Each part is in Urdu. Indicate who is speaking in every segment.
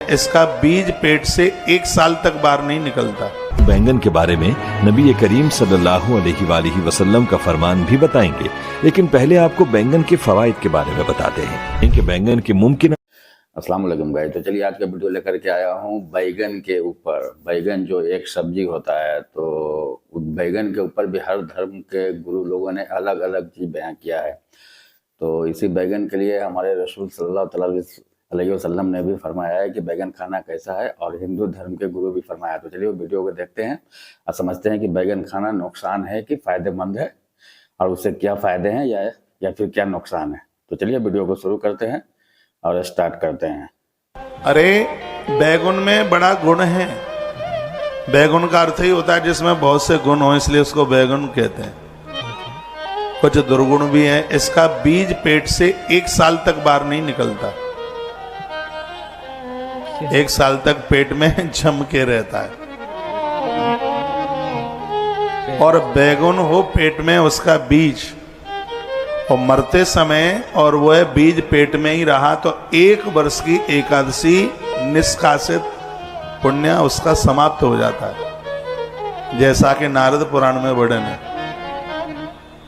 Speaker 1: اس کا بیج پیٹ سے 1 سال تک باہر نہیں نکلتا۔
Speaker 2: بینگن کے بارے میں نبی کریم صلی اللہ علیہ وآلہ وسلم کا فرمان بھی بتائیں گے، لیکن پہلے آپ کو بینگن کے فوائد کے بارے میں بتاتے ہیں کہ بینگن کے ممکن۔
Speaker 3: السلام علیکم گائز، تو چلیے آج کا ویڈیو لے کر کے آیا ہوں بیگن کے اوپر۔ بیگن جو ایک سبزی ہوتا ہے، تو بیگن کے اوپر بھی ہر دھرم کے گرو لوگوں نے الگ الگ چیز بیان کیا ہے۔ تو اسی بیگن کے لیے ہمارے رسول صلی اللہ علیہ وسلم نے بھی فرمایا ہے کہ بیگن کھانا کیسا ہے، اور ہندو دھرم کے گرو بھی فرمایا۔ تو چلیے ویڈیو کو دیکھتے ہیں اور سمجھتے ہیں کہ بیگن کھانا نقصان ہے کہ فائدہ مند ہے، اور اس سے کیا فائدے ہیں یا پھر کیا نقصان ہے۔ تو چلیے ویڈیو کو شروع کرتے ہیں اور اسٹارٹ کرتے ہیں۔
Speaker 1: ارے بیگن میں بڑا گن ہے۔ بیگن کا ارتھ ہی ہوتا ہے جس میں بہت سے گن ہوں، اس لیے اس کو بیگن کہتے ہیں۔ کچھ درگن بھی ہیں۔ اس کا بیج پیٹ سے 1 سال تک باہر نہیں نکلتا، 1 سال تک پیٹ میں جم کے رہتا ہے۔ اور بیگن ہو پیٹ میں اس کا بیج، اور مرتے سمے اور وہ بیج پیٹ میں ہی رہا، تو 1 برس کی ایکادشی نشکاشت پنیہ اس کا سماپت ہو جاتا ہے، جیسا کہ نارد پران میں ورنن ہے۔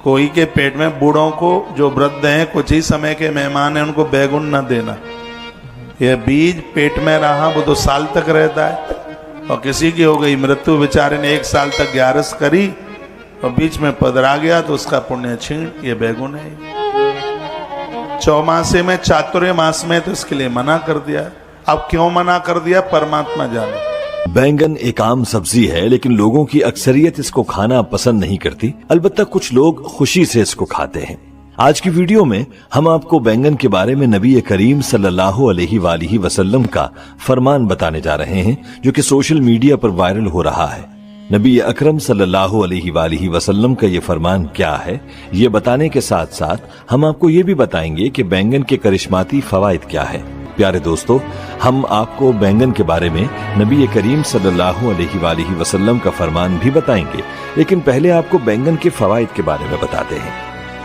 Speaker 1: کوئی کے پیٹ میں بوڑھوں کو جو ورد ہیں، کچھ ہی سمے کے مہمان ہیں، ان کو بیگن نہ دینا۔ یہ بیج پیٹ میں رہا وہ تو سال تک رہتا ہے، اور کسی کی ہو گئی مرتیو، بیچارے نے 1 سال تک گیارس کری اور بیچ میں پدرا گیا تو اس کا پنیہ چھین، یہ بیگن ہے۔ چوماسے میں چاتریہ ماس میں تو اس کے لیے منع کر دیا۔ اب کیوں منع کر دیا پرماتما جانے۔
Speaker 2: بینگن ایک عام سبزی ہے، لیکن لوگوں کی اکثریت اس کو کھانا پسند نہیں کرتی، البتہ کچھ لوگ خوشی سے اس کو کھاتے ہیں۔ آج کی ویڈیو میں ہم آپ کو بینگن کے بارے میں نبی کریم صلی اللہ علیہ وآلہ وسلم کا فرمان بتانے جا رہے ہیں، جو کہ سوشل میڈیا پر وائرل ہو رہا ہے۔ نبی اکرم صلی اللہ علیہ وآلہ وسلم کا یہ فرمان کیا ہے، یہ بتانے کے ساتھ ساتھ ہم آپ کو یہ بھی بتائیں گے کہ بینگن کے کرشماتی فوائد کیا ہے۔ پیارے دوستو، ہم آپ کو بینگن کے بارے میں نبی کریم صلی اللہ علیہ وآلہ وسلم کا فرمان بھی بتائیں گے، لیکن پہلے آپ کو بینگن کے فوائد کے بارے میں بتاتے ہیں۔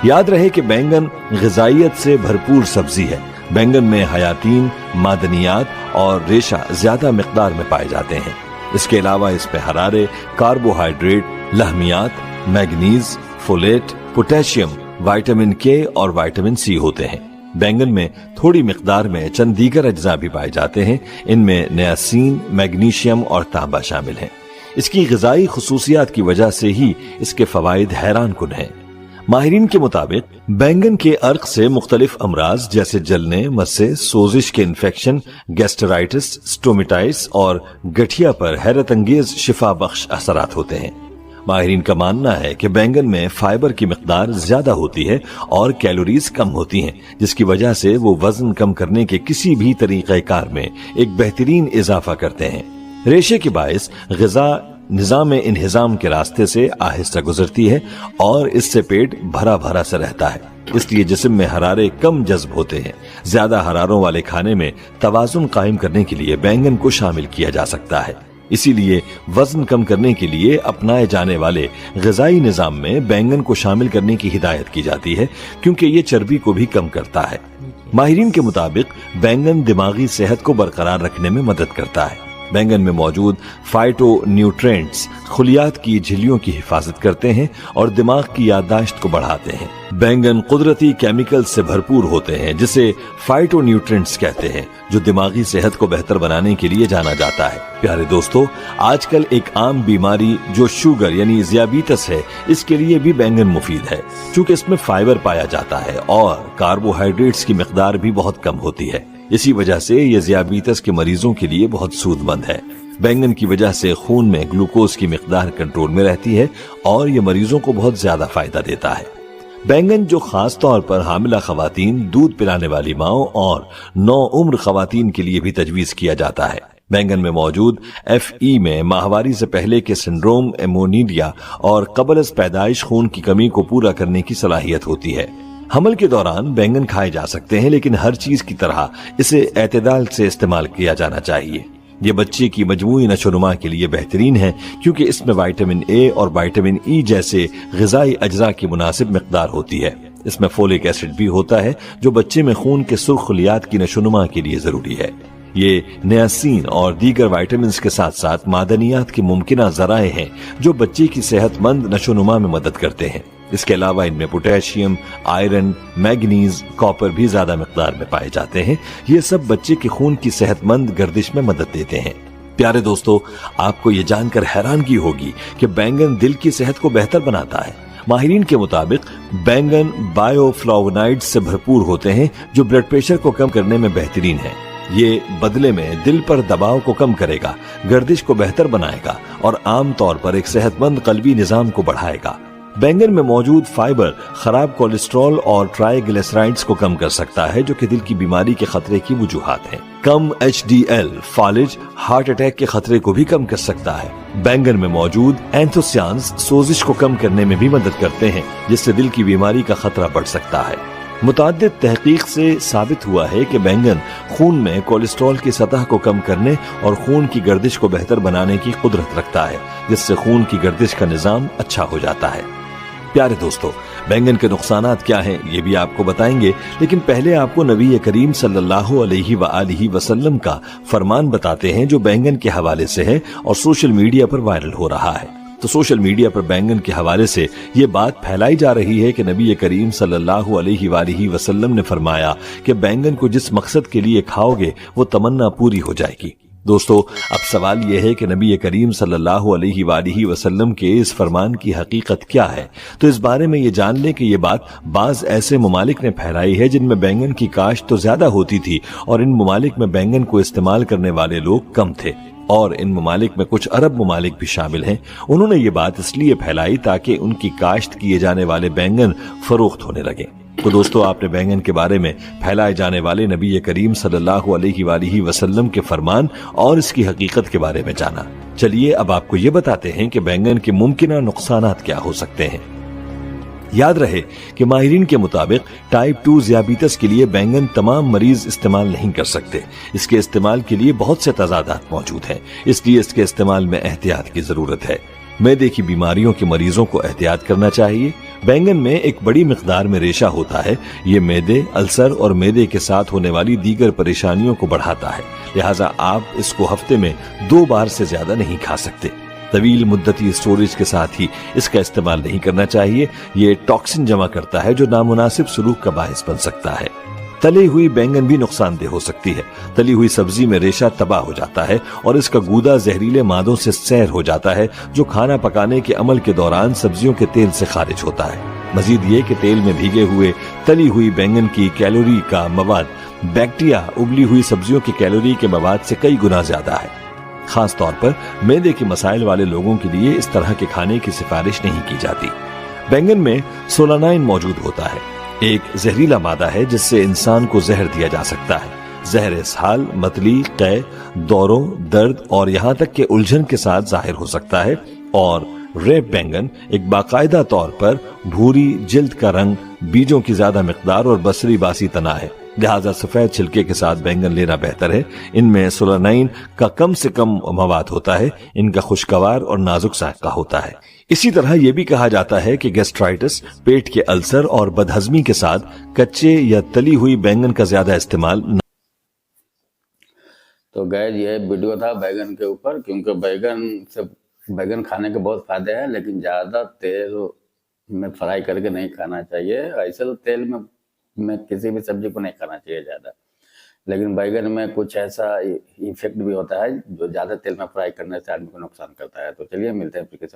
Speaker 2: یاد رہے کہ بینگن غذائیت سے بھرپور سبزی ہے۔ بینگن میں حیاتین، معدنیات اور ریشہ زیادہ مقدار میں پائے جاتے ہیں۔ اس کے علاوہ اس میں حرارے، کاربوہائیڈریٹ، لحمیات، میگنیز، فولیٹ، پوٹیشیم، وائٹامن کے اور وائٹامن سی ہوتے ہیں۔ بینگن میں تھوڑی مقدار میں چند دیگر اجزاء بھی پائے جاتے ہیں، ان میں نیاسین، میگنیشیم اور تانبا شامل ہیں۔ اس کی غذائی خصوصیات کی وجہ سے ہی اس کے فوائد حیران کن ہیں۔ ماہرین کے مطابق بینگن کے عرق سے مختلف امراض جیسے جلنے، مسے، سوزش کے انفیکشن، گیسٹرائٹس، سٹومیٹائٹس اور گٹھیا پر حیرت انگیز شفا بخش اثرات ہوتے ہیں۔ ماہرین کا ماننا ہے کہ بینگن میں فائبر کی مقدار زیادہ ہوتی ہے اور کیلوریز کم ہوتی ہیں، جس کی وجہ سے وہ وزن کم کرنے کے کسی بھی طریقہ کار میں ایک بہترین اضافہ کرتے ہیں۔ ریشے کے باعث غذا نظام انہضام کے راستے سے آہستہ گزرتی ہے اور اس سے پیٹ بھرا بھرا سا رہتا ہے، اس لیے جسم میں حرارے کم جذب ہوتے ہیں۔ زیادہ حراروں والے کھانے میں توازن قائم کرنے کے لیے بینگن کو شامل کیا جا سکتا ہے۔ اسی لیے وزن کم کرنے کے لیے اپنائے جانے والے غذائی نظام میں بینگن کو شامل کرنے کی ہدایت کی جاتی ہے، کیونکہ یہ چربی کو بھی کم کرتا ہے۔ ماہرین کے مطابق بینگن دماغی صحت کو برقرار رکھنے میں مدد کرتا ہے۔ بینگن میں موجود فائٹو نیوٹرینٹس خلیات کی جھلیوں کی حفاظت کرتے ہیں اور دماغ کی یادداشت کو بڑھاتے ہیں۔ بینگن قدرتی کیمیکل سے بھرپور ہوتے ہیں، جسے فائٹو نیوٹرینٹس کہتے ہیں، جو دماغی صحت کو بہتر بنانے کے لیے جانا جاتا ہے۔ پیارے دوستو، آج کل ایک عام بیماری جو شوگر یعنی ذیابیطس ہے، اس کے لیے بھی بینگن مفید ہے، چونکہ اس میں فائبر پایا جاتا ہے اور کاربوہائیڈریٹس کی مقدار بھی بہت کم ہوتی ہے۔ اسی وجہ سے یہ ذیابیطس کے مریضوں کے لیے بہت سود مند ہے۔ بینگن کی وجہ سے خون میں گلوکوز کی مقدار کنٹرول میں رہتی ہے اور یہ مریضوں کو بہت زیادہ فائدہ دیتا ہے۔ بینگن جو خاص طور پر حاملہ خواتین، دودھ پلانے والی ماؤں اور نوعمر خواتین کے لیے بھی تجویز کیا جاتا ہے۔ بینگن میں موجود FE میں ماہواری سے پہلے کے سنڈروم، ایمونیڈیا اور قبل از پیدائش خون کی کمی کو پورا کرنے کی صلاحیت ہوتی ہے۔ حمل کے دوران بینگن کھائے جا سکتے ہیں، لیکن ہر چیز کی طرح اسے اعتدال سے استعمال کیا جانا چاہیے۔ یہ بچے کی مجموعی نشو و نما کے لیے بہترین ہے، کیونکہ اس میں وائٹامن A اور وائٹامن E جیسے غذائی اجزاء کی مناسب مقدار ہوتی ہے۔ اس میں فولک ایسڈ بھی ہوتا ہے، جو بچے میں خون کے سرخ خلیات کی نشو و نما کے لیے ضروری ہے۔ یہ نیاسین اور دیگر وائٹامنز کے ساتھ ساتھ معدنیات کے ممکنہ ذرائع ہیں جو بچے کی صحت مند نشو و نما میں مدد کرتے ہیں۔ اس کے علاوہ ان میں پوٹیشیم، آئرن، میگنیز، کاپر بھی زیادہ مقدار میں پائے جاتے ہیں۔ یہ سب بچے کے خون کی صحت مند گردش میں مدد دیتے ہیں۔ پیارے دوستو، آپ کو یہ جان کر حیرانگی ہوگی کہ بینگن دل کی صحت کو بہتر بناتا ہے۔ ماہرین کے مطابق بینگن بائیو فلاوونائڈ سے بھرپور ہوتے ہیں جو بلڈ پریشر کو کم کرنے میں بہترین ہیں۔ یہ بدلے میں دل پر دباؤ کو کم کرے گا، گردش کو بہتر بنائے گا اور عام طور پر ایک صحت مند قلبی نظام کو بڑھائے گا۔ بینگن میں موجود فائبر خراب کولیسٹرول اور ٹرائی گلیسرائڈز کو کم کر سکتا ہے جو کہ دل کی بیماری کے خطرے کی وجوہات ہیں۔ کم HDL فالج ہارٹ اٹیک کے خطرے کو بھی کم کر سکتا ہے۔ بینگن میں موجود اینتھوسیانز سوزش کو کم کرنے میں بھی مدد کرتے ہیں جس سے دل کی بیماری کا خطرہ بڑھ سکتا ہے۔ متعدد تحقیق سے ثابت ہوا ہے کہ بینگن خون میں کولیسٹرول کی سطح کو کم کرنے اور خون کی گردش کو بہتر بنانے کی قدرت رکھتا ہے جس سے خون کی گردش کا نظام اچھا ہو جاتا ہے۔ پیارے دوستو، بینگن کے نقصانات کیا ہیں یہ بھی آپ کو بتائیں گے، لیکن پہلے آپ کو نبی کریم صلی اللہ علیہ وآلہ وسلم کا فرمان بتاتے ہیں جو بینگن کے حوالے سے ہے اور سوشل میڈیا پر وائرل ہو رہا ہے۔ تو سوشل میڈیا پر بینگن کے حوالے سے یہ بات پھیلائی جا رہی ہے کہ نبی کریم صلی اللہ علیہ وآلہ وسلم نے فرمایا کہ بینگن کو جس مقصد کے لیے کھاؤ گے وہ تمنا پوری ہو جائے گی۔ دوستو، اب سوال یہ ہے کہ نبی کریم صلی اللہ علیہ وآلہ وسلم کے اس فرمان کی حقیقت کیا ہے؟ تو اس بارے میں یہ جان لیں کہ یہ بات بعض ایسے ممالک نے پھیلائی ہے جن میں بینگن کی کاشت تو زیادہ ہوتی تھی اور ان ممالک میں بینگن کو استعمال کرنے والے لوگ کم تھے، اور ان ممالک میں کچھ عرب ممالک بھی شامل ہیں۔ انہوں نے یہ بات اس لیے پھیلائی تاکہ ان کی کاشت کیے جانے والے بینگن فروخت ہونے لگیں۔ تو دوستو، آپ نے بینگن کے بارے میں پھیلائے جانے والے نبی کریم صلی اللہ علیہ وآلہ وسلم کے فرمان اور اس کی حقیقت کے بارے میں جانا۔ چلیے اب آپ کو یہ بتاتے ہیں کہ بینگن کے ممکنہ نقصانات کیا ہو سکتے ہیں۔ یاد رہے کہ ماہرین کے مطابق ٹائپ 2 ذیابیطس کے لیے بینگن تمام مریض استعمال نہیں کر سکتے۔ اس کے استعمال کے لیے بہت سے تضادات موجود ہیں، اس لیے اس کے استعمال میں احتیاط کی ضرورت ہے۔ معدے کی بیماریوں کے مریضوں کو احتیاط کرنا چاہیے۔ بینگن میں ایک بڑی مقدار میں ریشہ ہوتا ہے، یہ معدے، السر اور معدے کے ساتھ ہونے والی دیگر پریشانیوں کو بڑھاتا ہے، لہٰذا آپ اس کو ہفتے میں 2 بار سے زیادہ نہیں کھا سکتے۔ طویل مدتی اسٹوریج کے ساتھ ہی اس کا استعمال نہیں کرنا چاہیے، یہ ٹاکسن جمع کرتا ہے جو نامناسب سلوک کا باعث بن سکتا ہے۔ تلی ہوئی بینگن بھی نقصان دہ ہو سکتی ہے۔ تلی ہوئی سبزی میں ریشہ تباہ ہو جاتا ہے اور اس کا گودا زہریلے مادوں سے سیر ہو جاتا ہے جو کھانا پکانے کے عمل کے دوران سبزیوں کے تیل سے خارج ہوتا ہے۔ مزید یہ کہ تیل میں بھیگے ہوئے تلی ہوئی بینگن کی کیلوری کا مواد بیکٹیریا ابلی ہوئی سبزیوں کی کیلوری کے مواد سے کئی گنا زیادہ ہے۔ خاص طور پر معدے کے مسائل والے لوگوں کے لیے اس طرح کے کھانے کی سفارش نہیں کی جاتی۔ بینگن میں سولانائن موجود ہوتا ہے، ایک زہریلا مادہ ہے جس سے انسان کو زہر دیا جا سکتا ہے۔ زہر اسہال، متلی، قے، دوروں، درد اور یہاں تک کہ الجھن کے ساتھ ظاہر ہو سکتا ہے، اور ریپ بینگن ایک باقاعدہ طور پر بھوری جلد کا رنگ، بیجوں کی زیادہ مقدار اور بصری باسی تنا ہے، لہٰذا سفید چھلکے کے ساتھ بینگن لینا بہتر ہے۔ ان میں سولانائن کا کم سے کم مواد ہوتا ہے، ان کا خوشگوار اور نازک ذائقہ ہوتا ہے۔ اسی طرح یہ بھی کہا جاتا ہے کہ گیسٹرائٹس، پیٹ کے السر اور بدہضمی کے ساتھ کچے یا تلی ہوئی بینگن کا زیادہ استعمال
Speaker 3: تو گائز یہ ویڈیو تھا بیگن کے اوپر، کیونکہ بیگن کھانے کے بہت فائدے ہیں، لیکن زیادہ تیل میں فرائی کر کے نہیں کھانا چاہیے۔ ایسے تو تیل میں کسی بھی سبزی کو نہیں کھانا چاہیے زیادہ، لیکن بیگن میں کچھ ایسا ایفیکٹ بھی ہوتا ہے جو زیادہ تیل میں فرائی کرنے سے آدمی کو نقصان کرتا ہے۔ تو چلیے ملتے ہیں پھر